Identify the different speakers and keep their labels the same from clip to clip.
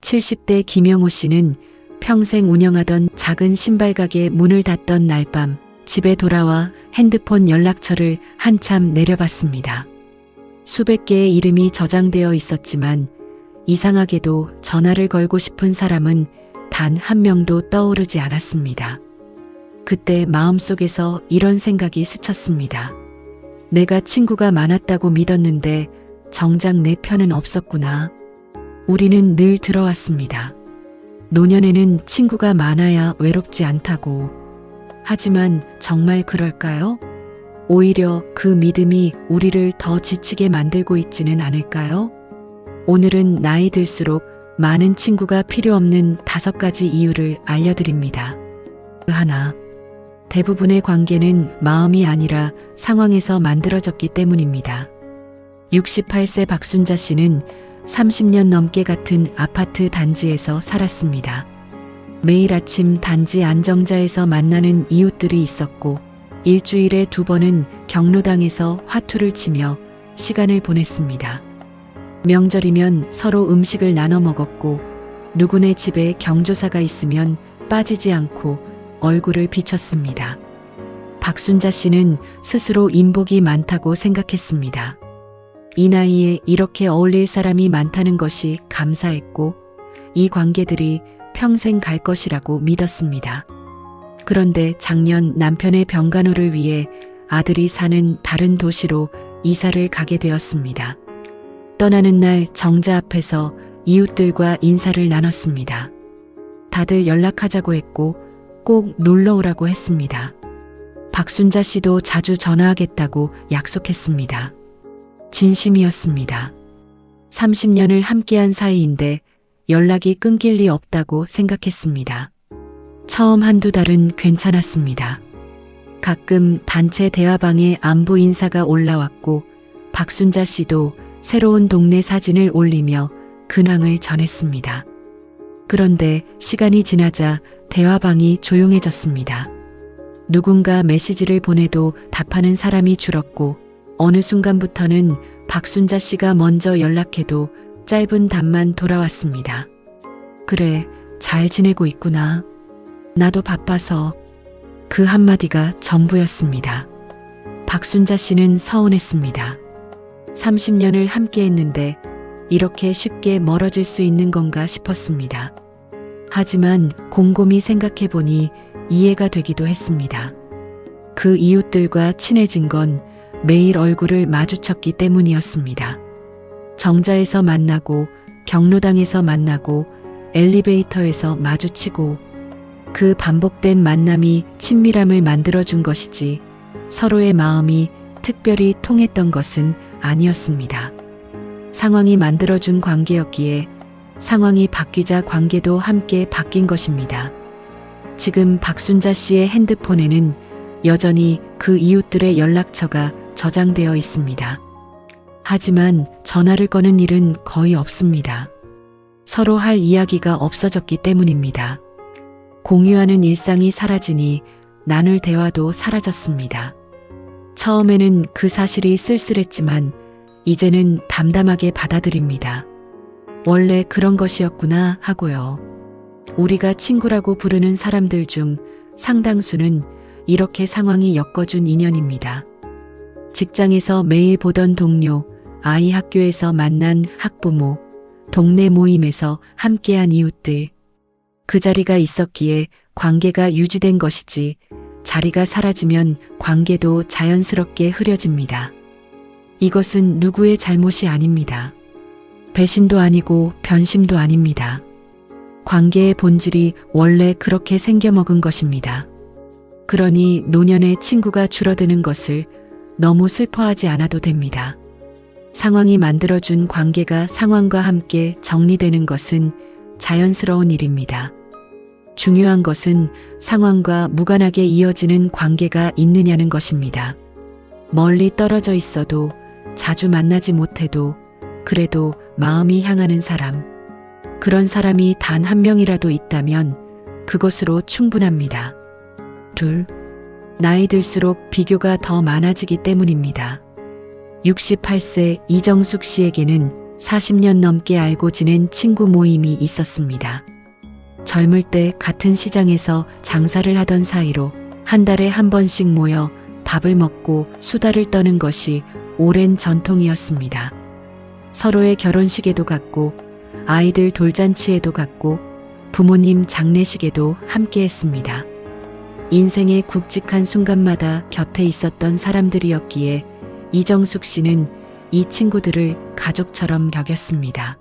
Speaker 1: 70대 김영호 씨는 평생 운영하던 작은 신발가게 문을 닫던 날 밤 집에 돌아와 핸드폰 연락처를 한참 내려봤습니다. 수백 개의 이름이 저장되어 있었지만 이상하게도 전화를 걸고 싶은 사람은 단 한 명도 떠오르지 않았습니다. 그때 마음속에서 이런 생각이 스쳤습니다. 내가 친구가 많았다고 믿었는데 정작 내 편은 없었구나. 우리는 늘 들어왔습니다. 노년에는 친구가 많아야 외롭지 않다고. 하지만 정말 그럴까요? 오히려 그 믿음이 우리를 더 지치게 만들고 있지는 않을까요? 오늘은 나이 들수록 많은 친구가 필요 없는 5가지 이유를 알려드립니다. 하나, 대부분의 관계는 마음이 아니라 상황에서 만들어졌기 때문입니다. 68세 박순자 씨는 30년 넘게 같은 아파트 단지에서 살았습니다. 매일 아침 단지 안정자에서 만나는 이웃들이 있었고 일주일에 2번은 경로당에서 화투를 치며 시간을 보냈습니다. 명절이면 서로 음식을 나눠 먹었고 누구네 집에 경조사가 있으면 빠지지 않고 얼굴을 비쳤습니다. 박순자 씨는 스스로 인복이 많다고 생각했습니다. 이 나이에 이렇게 어울릴 사람이 많다는 것이 감사했고 이 관계들이 평생 갈 것이라고 믿었습니다. 그런데 작년 남편의 병간호를 위해 아들이 사는 다른 도시로 이사를 가게 되었습니다. 떠나는 날 정자 앞에서 이웃들과 인사를 나눴습니다. 다들 연락하자고 했고 꼭 놀러 오라고 했습니다. 박순자 씨도 자주 전화하겠다고 약속했습니다. 진심이었습니다. 30년을 함께한 사이인데 연락이 끊길 리 없다고 생각했습니다. 처음 한두 달은 괜찮았습니다. 가끔 단체 대화방에 안부 인사가 올라왔고 박순자 씨도 새로운 동네 사진을 올리며 근황을 전했습니다. 그런데 시간이 지나자 대화방이 조용해졌습니다. 누군가 메시지를 보내도 답하는 사람이 줄었고 어느 순간부터는 박순자 씨가 먼저 연락해도 짧은 답만 돌아왔습니다. 그래, 잘 지내고 있구나. 나도 바빠서. 그 한마디가 전부였습니다. 박순자 씨는 서운했습니다. 30년을 함께 했는데 이렇게 쉽게 멀어질 수 있는 건가 싶었습니다. 하지만 곰곰이 생각해 보니 이해가 되기도 했습니다. 그 이웃들과 친해진 건 매일 얼굴을 마주쳤기 때문이었습니다. 정자에서 만나고 경로당에서 만나고 엘리베이터에서 마주치고 그 반복된 만남이 친밀함을 만들어준 것이지 서로의 마음이 특별히 통했던 것은 아니었습니다. 상황이 만들어준 관계였기에 상황이 바뀌자 관계도 함께 바뀐 것입니다. 지금 박순자 씨의 핸드폰에는 여전히 그 이웃들의 연락처가 저장되어 있습니다. 하지만 전화를 거는 일은 거의 없습니다. 서로 할 이야기가 없어졌기 때문입니다. 공유하는 일상이 사라지니 나눌 대화도 사라졌습니다. 처음에는 그 사실이 쓸쓸했지만 이제는 담담하게 받아들입니다. 원래 그런 것이었구나 하고요. 우리가 친구라고 부르는 사람들 중 상당수는 이렇게 상황이 엮어준 인연입니다. 직장에서 매일 보던 동료, 아이 학교에서 만난 학부모, 동네 모임에서 함께한 이웃들. 그 자리가 있었기에 관계가 유지된 것이지 자리가 사라지면 관계도 자연스럽게 흐려집니다. 이것은 누구의 잘못이 아닙니다. 배신도 아니고 변심도 아닙니다. 관계의 본질이 원래 그렇게 생겨먹은 것입니다. 그러니 노년의 친구가 줄어드는 것을 너무 슬퍼하지 않아도 됩니다. 상황이 만들어준 관계가 상황과 함께 정리되는 것은 자연스러운 일입니다. 중요한 것은 상황과 무관하게 이어지는 관계가 있느냐는 것입니다. 멀리 떨어져 있어도 자주 만나지 못해도 그래도 마음이 향하는 사람, 그런 사람이 단 한 명이라도 있다면 그것으로 충분합니다. 둘, 나이 들수록 비교가 더 많아지기 때문입니다. 68세 이정숙 씨에게는 40년 넘게 알고 지낸 친구 모임이 있었습니다. 젊을 때 같은 시장에서 장사를 하던 사이로 한 달에 한 번씩 모여 밥을 먹고 수다를 떠는 것이 오랜 전통이었습니다. 서로의 결혼식에도 갔고 아이들 돌잔치에도 갔고 부모님 장례식에도 함께 했습니다. 인생의 굵직한 순간마다 곁에 있었던 사람들이었기에 이정숙 씨는 이 친구들을 가족처럼 여겼습니다.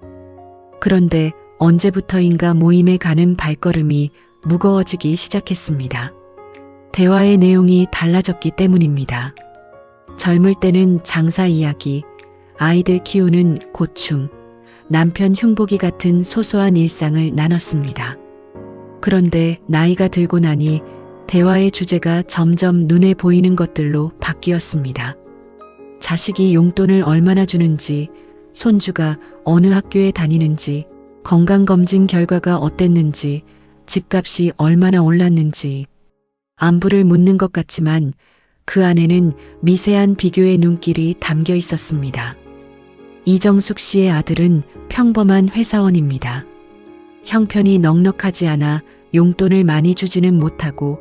Speaker 1: 그런데 언제부터인가 모임에 가는 발걸음이 무거워지기 시작했습니다. 대화의 내용이 달라졌기 때문입니다. 젊을 때는 장사 이야기, 아이들 키우는 고충, 남편 흉보기 같은 소소한 일상을 나눴습니다. 그런데 나이가 들고 나니 대화의 주제가 점점 눈에 보이는 것들로 바뀌었습니다. 자식이 용돈을 얼마나 주는지, 손주가 어느 학교에 다니는지, 건강검진 결과가 어땠는지, 집값이 얼마나 올랐는지, 안부를 묻는 것 같지만 그 안에는 미세한 비교의 눈길이 담겨 있었습니다. 이정숙 씨의 아들은 평범한 회사원입니다. 형편이 넉넉하지 않아 용돈을 많이 주지는 못하고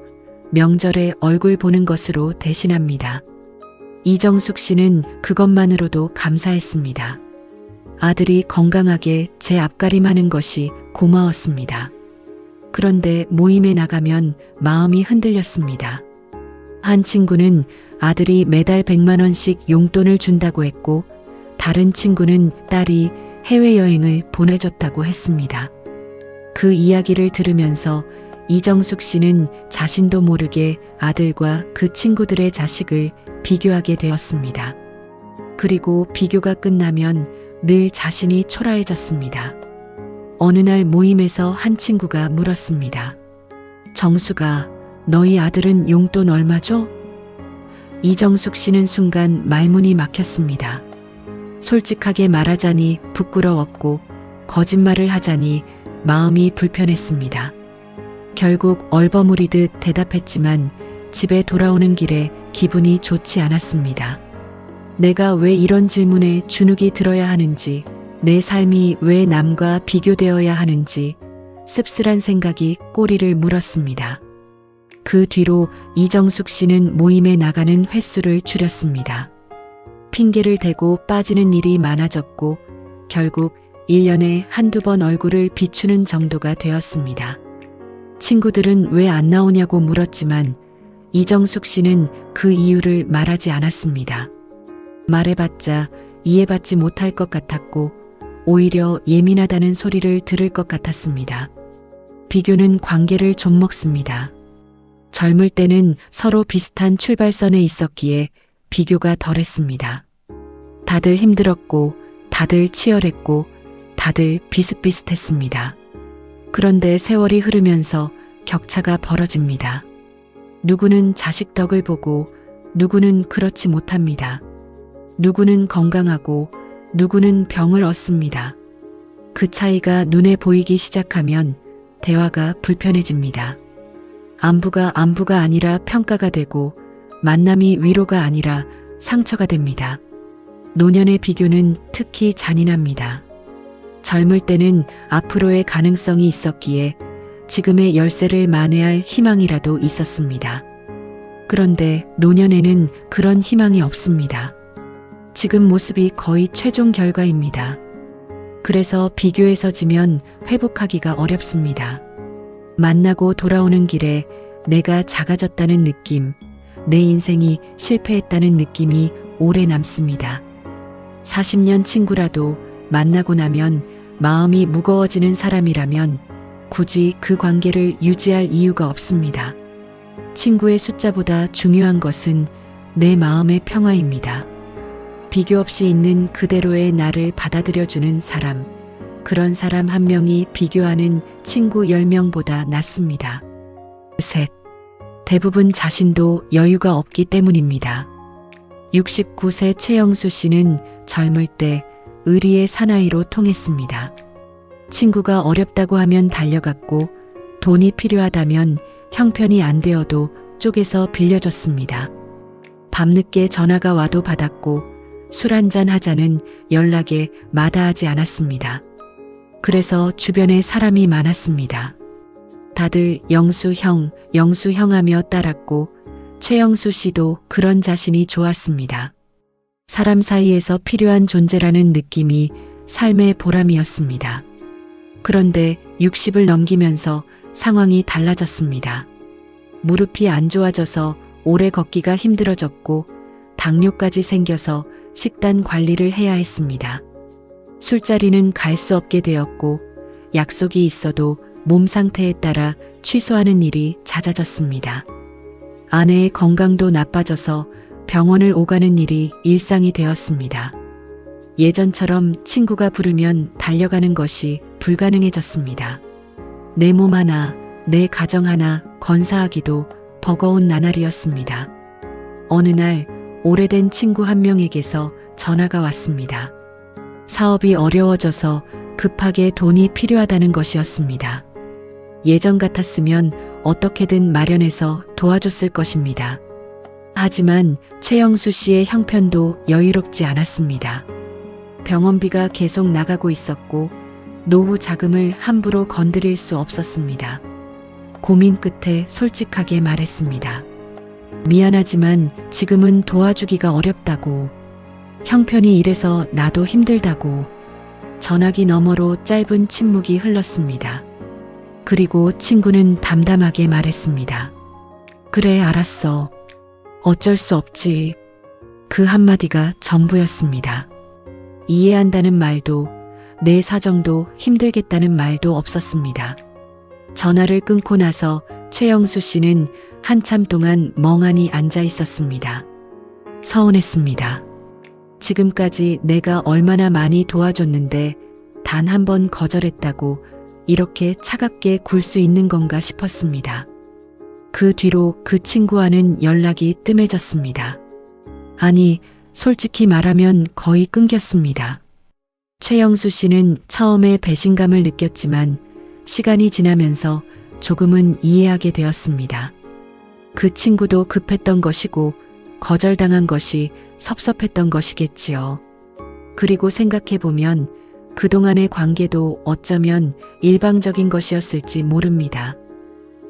Speaker 1: 명절에 얼굴 보는 것으로 대신합니다. 이정숙 씨는 그것만으로도 감사했습니다. 아들이 건강하게 제 앞가림하는 것이 고마웠습니다. 그런데 모임에 나가면 마음이 흔들렸습니다. 한 친구는 아들이 매달 100만 원씩 용돈을 준다고 했고 다른 친구는 딸이 해외여행을 보내줬다고 했습니다. 그 이야기를 들으면서 이정숙 씨는 자신도 모르게 아들과 그 친구들의 자식을 비교하게 되었습니다. 그리고 비교가 끝나면 늘 자신이 초라해졌습니다. 어느 날 모임에서 한 친구가 물었습니다. 정수가, 너희 아들은 용돈 얼마 줘? 이정숙 씨는 순간 말문이 막혔습니다. 솔직하게 말하자니 부끄러웠고 거짓말을 하자니 마음이 불편했습니다. 결국 얼버무리듯 대답했지만 집에 돌아오는 길에 기분이 좋지 않았습니다. 내가 왜 이런 질문에 주눅이 들어야 하는지, 내 삶이 왜 남과 비교되어야 하는지 씁쓸한 생각이 꼬리를 물었습니다. 그 뒤로 이정숙 씨는 모임에 나가는 횟수를 줄였습니다. 핑계를 대고 빠지는 일이 많아졌고 결국 1년에 한두 번 얼굴을 비추는 정도가 되었습니다. 친구들은 왜 안 나오냐고 물었지만 이정숙 씨는 그 이유를 말하지 않았습니다. 말해봤자 이해받지 못할 것 같았고 오히려 예민하다는 소리를 들을 것 같았습니다. 비교는 관계를 좀먹습니다. 젊을 때는 서로 비슷한 출발선에 있었기에 비교가 덜했습니다. 다들 힘들었고 다들 치열했고 다들 비슷비슷했습니다. 그런데 세월이 흐르면서 격차가 벌어집니다. 누구는 자식 덕을 보고 누구는 그렇지 못합니다. 누구는 건강하고 누구는 병을 얻습니다. 그 차이가 눈에 보이기 시작하면 대화가 불편해집니다. 안부가 아니라 평가가 되고 만남이 위로가 아니라 상처가 됩니다. 노년의 비교는 특히 잔인합니다. 젊을 때는 앞으로의 가능성이 있었기에 지금의 열세를 만회할 희망이라도 있었습니다. 그런데 노년에는 그런 희망이 없습니다. 지금 모습이 거의 최종 결과입니다. 그래서 비교에서 지면 회복하기가 어렵습니다. 만나고 돌아오는 길에 내가 작아졌다는 느낌, 내 인생이 실패했다는 느낌이 오래 남습니다. 40년 친구라도 만나고 나면 마음이 무거워지는 사람이라면 굳이 그 관계를 유지할 이유가 없습니다. 친구의 숫자보다 중요한 것은 내 마음의 평화입니다. 비교 없이 있는 그대로의 나를 받아들여주는 사람, 그런 사람 한 명이 비교하는 친구 10명보다 낫습니다. 셋, 대부분 자신도 여유가 없기 때문입니다. 69세 최영수 씨는 젊을 때 의리의 사나이로 통했습니다. 친구가 어렵다고 하면 달려갔고 돈이 필요하다면 형편이 안 되어도 쪼개서 빌려줬습니다. 밤늦게 전화가 와도 받았고 술 한잔 하자는 연락에 마다하지 않았습니다. 그래서 주변에 사람이 많았습니다. 다들 영수 형 하며 따랐고 최영수 씨도 그런 자신이 좋았습니다. 사람 사이에서 필요한 존재라는 느낌이 삶의 보람이었습니다. 그런데 60을 넘기면서 상황이 달라졌습니다. 무릎이 안 좋아져서 오래 걷기가 힘들어졌고 당뇨까지 생겨서 식단 관리를 해야 했습니다. 술자리는 갈 수 없게 되었고 약속이 있어도 몸 상태에 따라 취소하는 일이 잦아졌습니다. 아내의 건강도 나빠져서 병원을 오가는 일이 일상이 되었습니다. 예전처럼 친구가 부르면 달려가는 것이 불가능해졌습니다. 내 몸 하나, 내 가정 하나 건사하기도 버거운 나날이었습니다. 어느 날 오래된 친구 한 명에게서 전화가 왔습니다. 사업이 어려워져서 급하게 돈이 필요하다는 것이었습니다. 예전 같았으면 어떻게든 마련해서 도와줬을 것입니다. 하지만 최영수 씨의 형편도 여유롭지 않았습니다. 병원비가 계속 나가고 있었고 노후 자금을 함부로 건드릴 수 없었습니다. 고민 끝에 솔직하게 말했습니다. 미안하지만 지금은 도와주기가 어렵다고. 형편이 이래서 나도 힘들다고. 전화기 너머로 짧은 침묵이 흘렀습니다. 그리고 친구는 담담하게 말했습니다. 그래, 알았어. 어쩔 수 없지. 그 한마디가 전부였습니다. 이해한다는 말도 내 사정도 힘들겠다는 말도 없었습니다. 전화를 끊고 나서 최영수 씨는 한참 동안 멍하니 앉아 있었습니다. 서운했습니다. 지금까지 내가 얼마나 많이 도와줬는데 단 한 번 거절했다고 이렇게 차갑게 굴 수 있는 건가 싶었습니다. 그 뒤로 그 친구와는 연락이 뜸해졌습니다. 아니, 솔직히 말하면 거의 끊겼습니다. 최영수 씨는 처음에 배신감을 느꼈지만 시간이 지나면서 조금은 이해하게 되었습니다. 그 친구도 급했던 것이고 거절당한 것이 섭섭했던 것이겠지요. 그리고 생각해보면 그동안의 관계도 어쩌면 일방적인 것이었을지 모릅니다.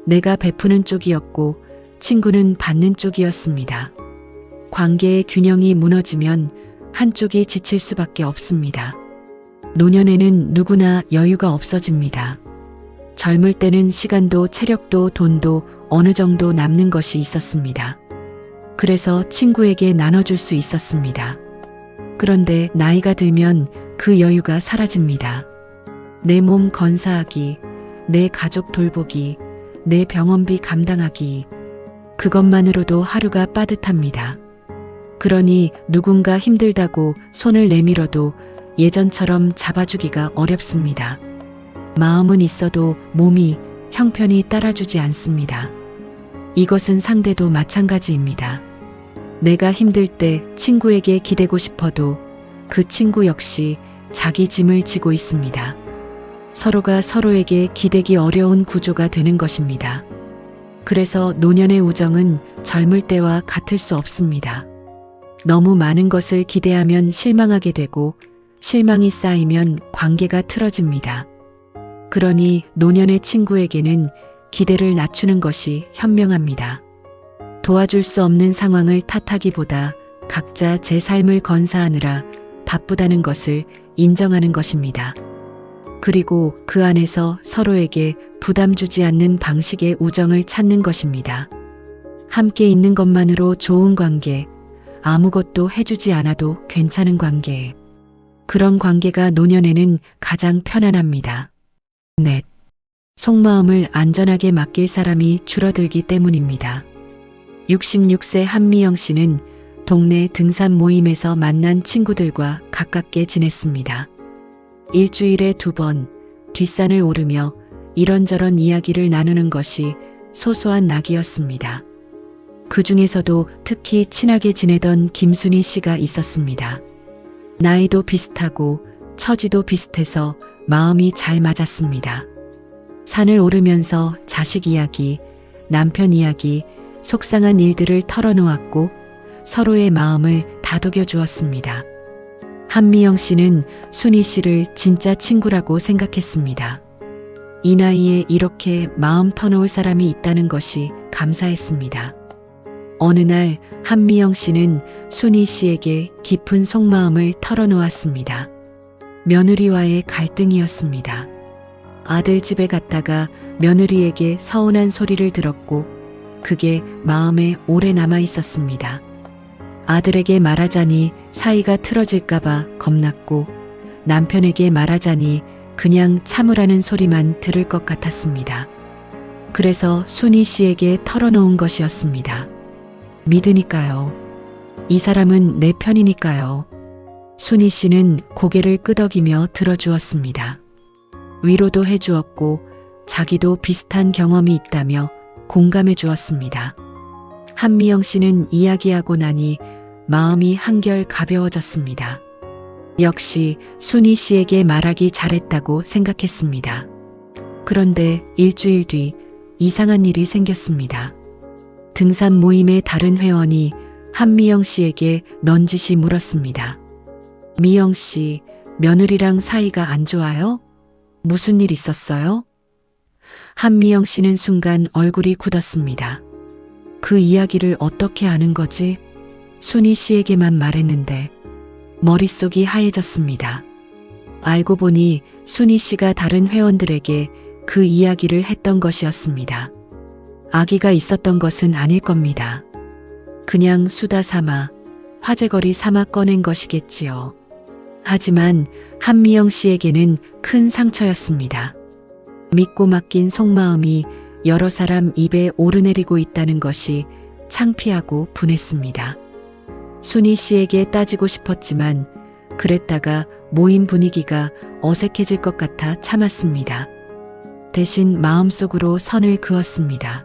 Speaker 1: 내가 베푸는 쪽이었고 친구는 받는 쪽이었습니다. 관계의 균형이 무너지면 한쪽이 지칠 수밖에 없습니다. 노년에는 누구나 여유가 없어집니다. 젊을 때는 시간도 체력도 돈도 어느 정도 남는 것이 있었습니다. 그래서 친구에게 나눠줄 수 있었습니다. 그런데 나이가 들면 그 여유가 사라집니다. 내 몸 건사하기, 내 가족 돌보기, 내 병원비 감당하기, 그것만으로도 하루가 빠듯합니다. 그러니 누군가 힘들다고 손을 내밀어도 예전처럼 잡아주기가 어렵습니다. 마음은 있어도 몸이, 형편이 따라주지 않습니다. 이것은 상대도 마찬가지입니다. 내가 힘들 때 친구에게 기대고 싶어도 그 친구 역시 자기 짐을 지고 있습니다. 서로가 서로에게 기대기 어려운 구조가 되는 것입니다. 그래서 노년의 우정은 젊을 때와 같을 수 없습니다. 너무 많은 것을 기대하면 실망하게 되고 실망이 쌓이면 관계가 틀어집니다. 그러니 노년의 친구에게는 기대를 낮추는 것이 현명합니다. 도와줄 수 없는 상황을 탓하기보다 각자 제 삶을 건사하느라 바쁘다는 것을 인정하는 것입니다. 그리고 그 안에서 서로에게 부담 주지 않는 방식의 우정을 찾는 것입니다. 함께 있는 것만으로 좋은 관계, 아무것도 해주지 않아도 괜찮은 관계. 그런 관계가 노년에는 가장 편안합니다. 넷. 속마음을 안전하게 맡길 사람이 줄어들기 때문입니다. 66세 한미영 씨는 동네 등산 모임에서 만난 친구들과 가깝게 지냈습니다. 일주일에 2번 뒷산을 오르며 이런저런 이야기를 나누는 것이 소소한 낙이었습니다. 그 중에서도 특히 친하게 지내던 김순희 씨가 있었습니다. 나이도 비슷하고 처지도 비슷해서 마음이 잘 맞았습니다. 산을 오르면서 자식 이야기, 남편 이야기, 속상한 일들을 털어놓았고 서로의 마음을 다독여 주었습니다. 한미영 씨는 순희 씨를 진짜 친구라고 생각했습니다. 이 나이에 이렇게 마음 터놓을 사람이 있다는 것이 감사했습니다. 어느 날 한미영 씨는 순희 씨에게 깊은 속마음을 털어놓았습니다. 며느리와의 갈등이었습니다. 아들 집에 갔다가 며느리에게 서운한 소리를 들었고 그게 마음에 오래 남아 있었습니다. 아들에게 말하자니 사이가 틀어질까봐 겁났고 남편에게 말하자니 그냥 참으라는 소리만 들을 것 같았습니다. 그래서 순희 씨에게 털어놓은 것이었습니다. 믿으니까요. 이 사람은 내 편이니까요. 순희 씨는 고개를 끄덕이며 들어주었습니다. 위로도 해주었고 자기도 비슷한 경험이 있다며 공감해 주었습니다. 한미영 씨는 이야기하고 나니 마음이 한결 가벼워졌습니다. 역시 순희 씨에게 말하기 잘했다고 생각했습니다. 그런데 일주일 뒤 이상한 일이 생겼습니다. 등산 모임의 다른 회원이 한미영 씨에게 넌지시 물었습니다. 미영 씨, 며느리랑 사이가 안 좋아요? 무슨 일 있었어요? 한미영 씨는 순간 얼굴이 굳었습니다. 그 이야기를 어떻게 아는 거지? 순희 씨에게만 말했는데 머릿속이 하얘졌습니다. 알고 보니 순희 씨가 다른 회원들에게 그 이야기를 했던 것이었습니다. 아기가 있었던 것은 아닐 겁니다. 그냥 수다 삼아, 화제거리 삼아 꺼낸 것이겠지요. 하지만 한미영 씨에게는 큰 상처였습니다. 믿고 맡긴 속마음이 여러 사람 입에 오르내리고 있다는 것이 창피하고 분했습니다. 순희 씨에게 따지고 싶었지만 그랬다가 모임 분위기가 어색해질 것 같아 참았습니다. 대신 마음속으로 선을 그었습니다.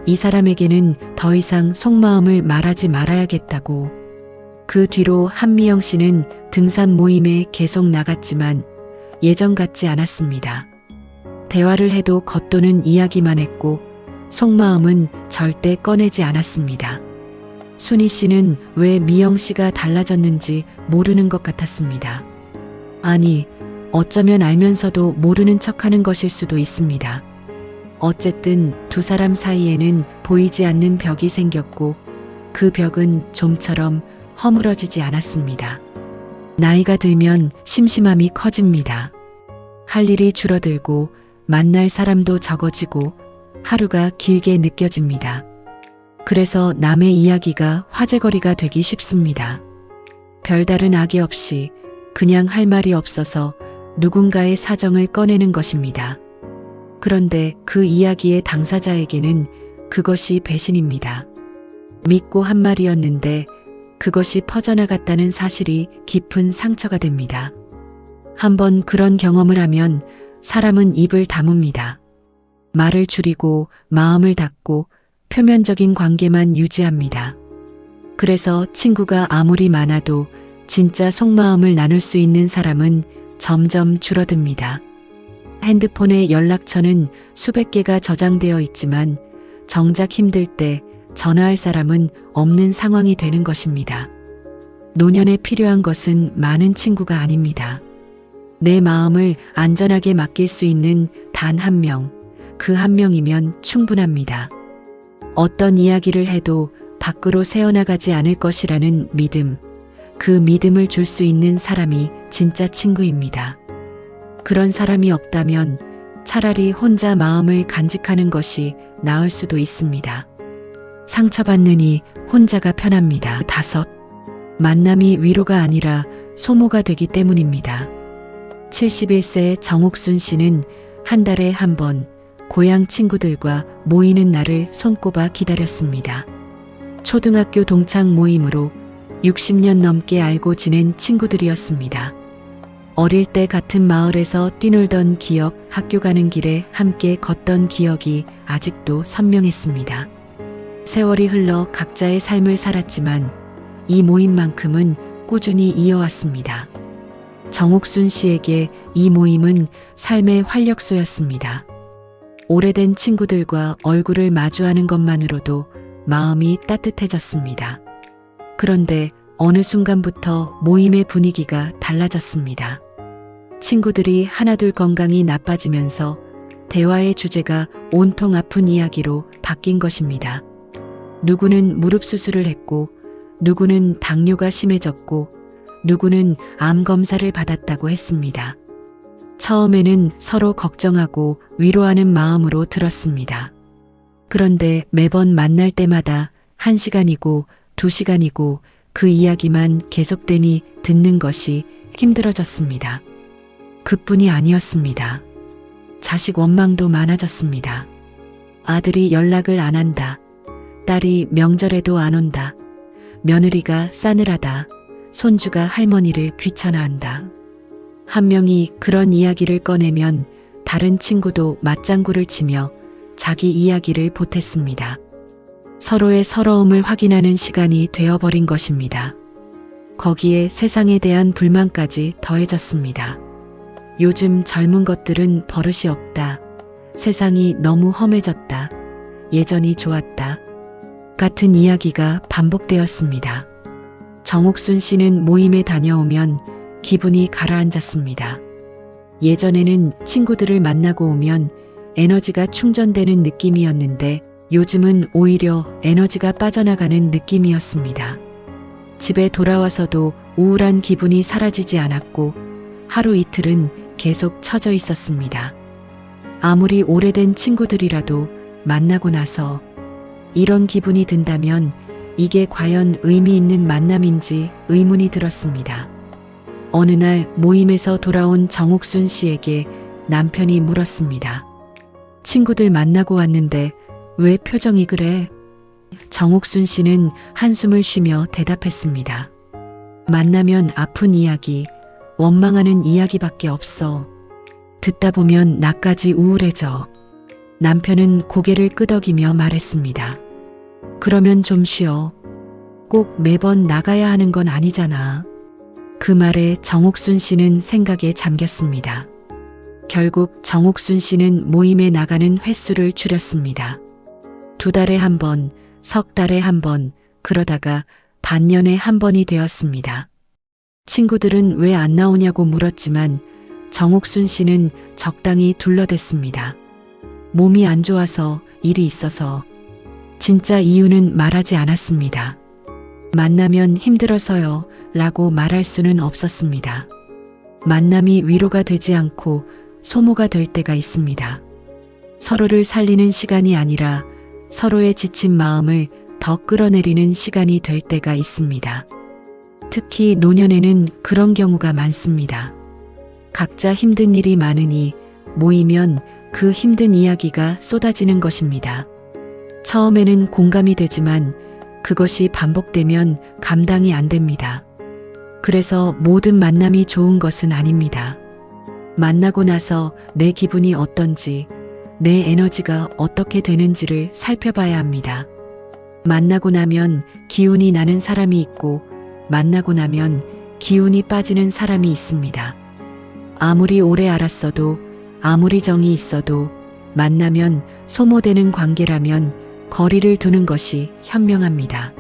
Speaker 1: 이 사람에게는 더 이상 속마음을 말하지 말아야겠다고. 그 뒤로 한미영 씨는 등산 모임에 계속 나갔지만 예전 같지 않았습니다. 대화를 해도 겉도는 이야기만 했고 속마음은 절대 꺼내지 않았습니다. 순희 씨는 왜 미영 씨가 달라졌는지 모르는 것 같았습니다. 아니, 어쩌면 알면서도 모르는 척하는 것일 수도 있습니다. 어쨌든 두 사람 사이에는 보이지 않는 벽이 생겼고 그 벽은 좀처럼 허물어지지 않았습니다. 나이가 들면 심심함이 커집니다. 할 일이 줄어들고 만날 사람도 적어지고 하루가 길게 느껴집니다. 그래서 남의 이야기가 화제거리가 되기 쉽습니다. 별다른 악의 없이 그냥 할 말이 없어서 누군가의 사정을 꺼내는 것입니다. 그런데 그 이야기의 당사자에게는 그것이 배신입니다. 믿고 한 말이었는데 그것이 퍼져나갔다는 사실이 깊은 상처가 됩니다. 한번 그런 경험을 하면 사람은 입을 다뭅니다. 말을 줄이고 마음을 닫고 표면적인 관계만 유지합니다. 그래서 친구가 아무리 많아도 진짜 속마음을 나눌 수 있는 사람은 점점 줄어듭니다. 핸드폰의 연락처는 수백 개가 저장되어 있지만 정작 힘들 때 전화할 사람은 없는 상황이 되는 것입니다. 노년에 필요한 것은 많은 친구가 아닙니다. 내 마음을 안전하게 맡길 수 있는 단 한 명, 그 한 명이면 충분합니다. 어떤 이야기를 해도 밖으로 새어나가지 않을 것이라는 믿음, 그 믿음을 줄 수 있는 사람이 진짜 친구입니다. 그런 사람이 없다면 차라리 혼자 마음을 간직하는 것이 나을 수도 있습니다. 상처받느니 혼자가 편합니다. 5. 만남이 위로가 아니라 소모가 되기 때문입니다. 71세 정옥순 씨는 한 달에 한 번 고향 친구들과 모이는 날을 손꼽아 기다렸습니다. 초등학교 동창 모임으로 60년 넘게 알고 지낸 친구들이었습니다. 어릴 때 같은 마을에서 뛰놀던 기억, 학교 가는 길에 함께 걷던 기억이 아직도 선명했습니다. 세월이 흘러 각자의 삶을 살았지만 이 모임만큼은 꾸준히 이어왔습니다. 정옥순 씨에게 이 모임은 삶의 활력소였습니다. 오래된 친구들과 얼굴을 마주하는 것만으로도 마음이 따뜻해졌습니다. 그런데 어느 순간부터 모임의 분위기가 달라졌습니다. 친구들이 하나둘 건강이 나빠지면서 대화의 주제가 온통 아픈 이야기로 바뀐 것입니다. 누구는 무릎 수술을 했고, 누구는 당뇨가 심해졌고, 누구는 암 검사를 받았다고 했습니다. 처음에는 서로 걱정하고 위로하는 마음으로 들었습니다. 그런데 매번 만날 때마다 1시간이고 2시간이고 그 이야기만 계속되니 듣는 것이 힘들어졌습니다. 그뿐이 아니었습니다. 자식 원망도 많아졌습니다. 아들이 연락을 안 한다. 딸이 명절에도 안 온다. 며느리가 싸늘하다. 손주가 할머니를 귀찮아한다. 한 명이 그런 이야기를 꺼내면 다른 친구도 맞장구를 치며 자기 이야기를 보탰습니다. 서로의 서러움을 확인하는 시간이 되어버린 것입니다. 거기에 세상에 대한 불만까지 더해졌습니다. 요즘 젊은 것들은 버릇이 없다. 세상이 너무 험해졌다. 예전이 좋았다. 같은 이야기가 반복되었습니다. 정옥순 씨는 모임에 다녀오면 기분이 가라앉았습니다. 예전에는 친구들을 만나고 오면 에너지가 충전되는 느낌이었는데 요즘은 오히려 에너지가 빠져나가는 느낌이었습니다. 집에 돌아와서도 우울한 기분이 사라지지 않았고 하루 이틀은 계속 처져 있었습니다. 아무리 오래된 친구들이라도 만나고 나서 이런 기분이 든다면 이게 과연 의미 있는 만남인지 의문이 들었습니다. 어느 날 모임에서 돌아온 정옥순 씨에게 남편이 물었습니다. 친구들 만나고 왔는데 왜 표정이 그래? 정옥순 씨는 한숨을 쉬며 대답했습니다. 만나면 아픈 이야기, 원망하는 이야기밖에 없어. 듣다 보면 나까지 우울해져. 남편은 고개를 끄덕이며 말했습니다. 그러면 좀 쉬어. 꼭 매번 나가야 하는 건 아니잖아. 그 말에 정옥순 씨는 생각에 잠겼습니다. 결국 정옥순 씨는 모임에 나가는 횟수를 줄였습니다. 2달에 한 번, 석 달에 한 번, 그러다가 반년에 한 번이 되었습니다. 친구들은 왜 안 나오냐고 물었지만 정옥순 씨는 적당히 둘러댔습니다. 몸이 안 좋아서, 일이 있어서. 진짜 이유는 말하지 않았습니다. 만나면 힘들어서요 라고 말할 수는 없었습니다. 만남이 위로가 되지 않고 소모가 될 때가 있습니다. 서로를 살리는 시간이 아니라 서로의 지친 마음을 더 끌어내리는 시간이 될 때가 있습니다. 특히 노년에는 그런 경우가 많습니다. 각자 힘든 일이 많으니 모이면 그 힘든 이야기가 쏟아지는 것입니다. 처음에는 공감이 되지만 그것이 반복되면 감당이 안 됩니다. 그래서 모든 만남이 좋은 것은 아닙니다. 만나고 나서 내 기분이 어떤지, 내 에너지가 어떻게 되는지를 살펴봐야 합니다. 만나고 나면 기운이 나는 사람이 있고 만나고 나면 기운이 빠지는 사람이 있습니다. 아무리 오래 알았어도 아무리 정이 있어도 만나면 소모되는 관계라면 거리를 두는 것이 현명합니다.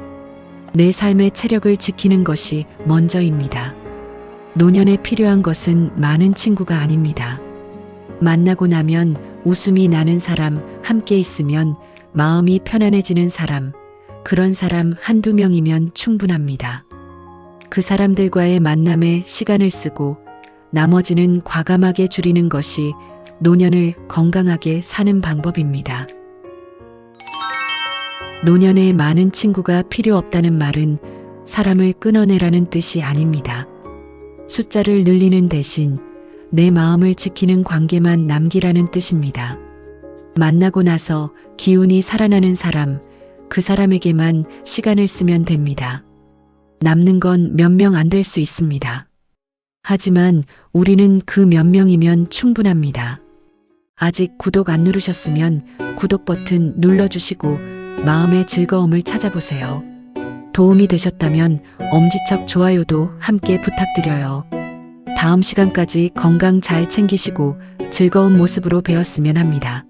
Speaker 1: 내 삶의 체력을 지키는 것이 먼저입니다. 노년에 필요한 것은 많은 친구가 아닙니다. 만나고 나면 웃음이 나는 사람, 함께 있으면 마음이 편안해지는 사람, 그런 사람 1~2명이면 충분합니다. 그 사람들과의 만남에 시간을 쓰고 나머지는 과감하게 줄이는 것이 노년을 건강하게 사는 방법입니다. 노년에 많은 친구가 필요 없다는 말은 사람을 끊어내라는 뜻이 아닙니다. 숫자를 늘리는 대신 내 마음을 지키는 관계만 남기라는 뜻입니다. 만나고 나서 기운이 살아나는 사람, 그 사람에게만 시간을 쓰면 됩니다. 남는 건 몇 명 안 될 수 있습니다. 하지만 우리는 그 몇 명이면 충분합니다. 아직 구독 안 누르셨으면 구독 버튼 눌러주시고 마음의 즐거움을 찾아보세요. 도움이 되셨다면 엄지척 좋아요도 함께 부탁드려요. 다음 시간까지 건강 잘 챙기시고 즐거운 모습으로 뵈었으면 합니다.